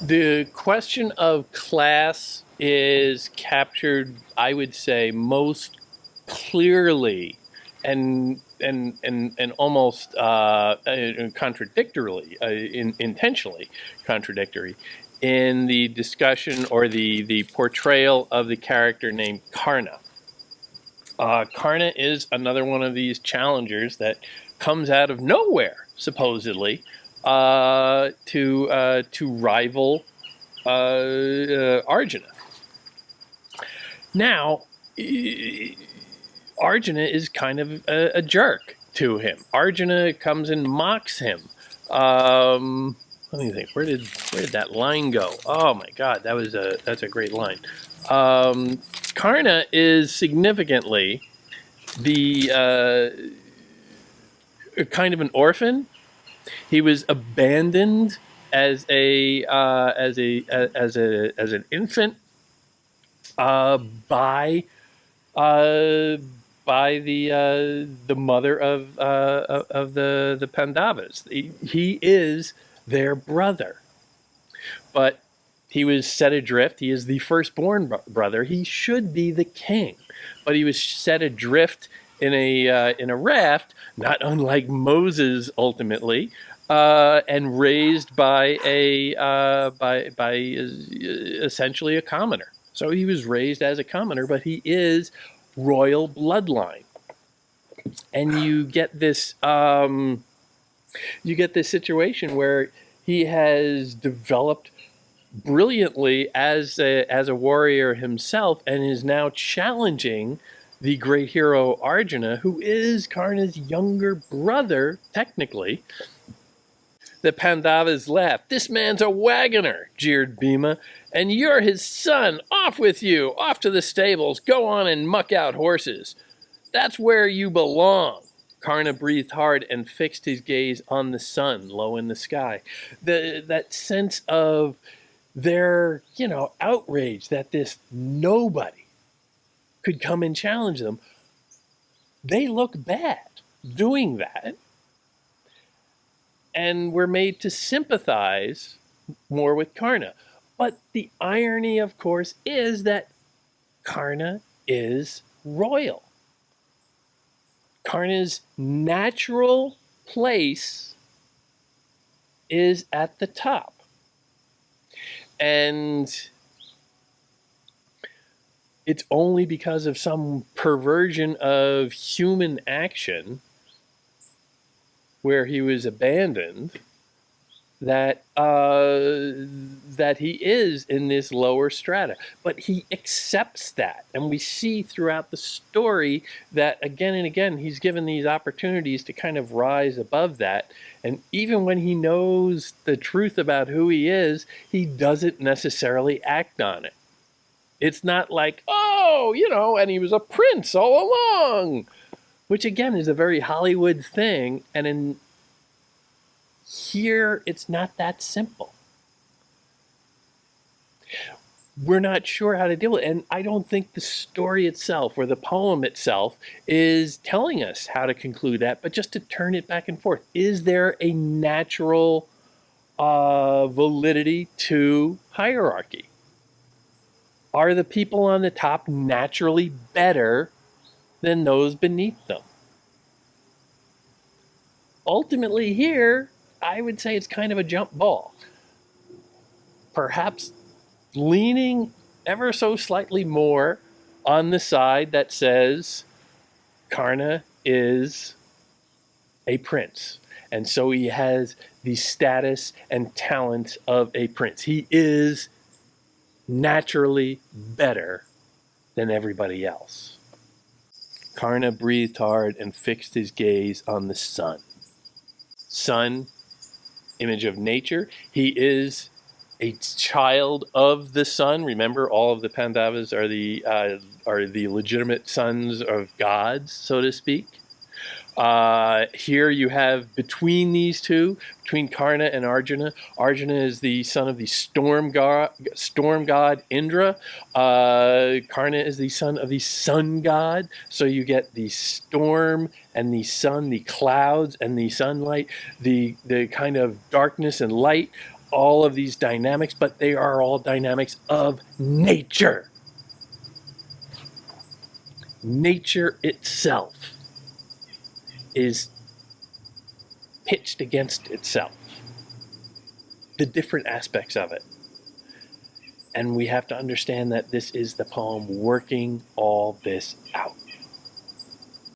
The question of class is captured, I would say, most clearly and almost contradictorily, intentionally contradictory, in the discussion or the portrayal of the character named Karna. Karna is another one of these challengers that comes out of nowhere, supposedly, to rival Arjuna. Now, Arjuna is kind of a jerk to him. Arjuna comes and mocks him. Let me think. Where did that line go? Oh my God, that's a great line. Karna is significantly the kind of an orphan. He was abandoned as an infant by the mother of the Pandavas. He is their brother, but he was set adrift. He is the firstborn brother. He should be the king, but he was set adrift in a raft, not unlike Moses ultimately, and raised by essentially a commoner. So he was raised as a commoner, but he is royal bloodline, and you get this situation where he has developed brilliantly as a warrior himself, and is now challenging the great hero Arjuna, who is Karna's younger brother, technically. The Pandavas laughed. "This man's a wagoner," jeered Bhima, "and you're his son. Off with you, off to the stables. Go on and muck out horses. That's where you belong." Karna breathed hard and fixed his gaze on the sun low in the sky. That sense of their, outrage that this nobody could come and challenge them. They look bad doing that. And we're made to sympathize more with Karna. But the irony, of course, is that Karna is royal. Karna's natural place is at the top. And it's only because of some perversion of human action where he was abandoned that he is in this lower strata. But he accepts that, and we see throughout the story that again and again he's given these opportunities to kind of rise above that. And even when he knows the truth about who he is, he doesn't necessarily act on it. It's not like, and he was a prince all along, which again is a very Hollywood thing, and in here it's not that simple. We're not sure how to deal with it, and I don't think the story itself or the poem itself is telling us how to conclude that, but just to turn it back and forth. Is there a natural validity to hierarchy? Are the people on the top naturally better than those beneath them? Ultimately here, I would say it's kind of a jump ball. Perhaps leaning ever so slightly more on the side that says Karna is a prince. And so he has the status and talent of a prince. He is naturally better than everybody else. Karna breathed hard and fixed his gaze on the sun. Sun, image of nature. He is a child of the sun. Remember, all of the Pandavas are the legitimate sons of gods, so to speak. Here you have between these two, between Karna and Arjuna. Arjuna is the son of the storm god Indra. Karna is the son of the sun god. So you get the storm and the sun, the clouds and the sunlight, the kind of darkness and light. all of these dynamics, but they are all dynamics of nature. Nature itself is pitched against itself, the different aspects of it. And we have to understand that this is the poem working all this out.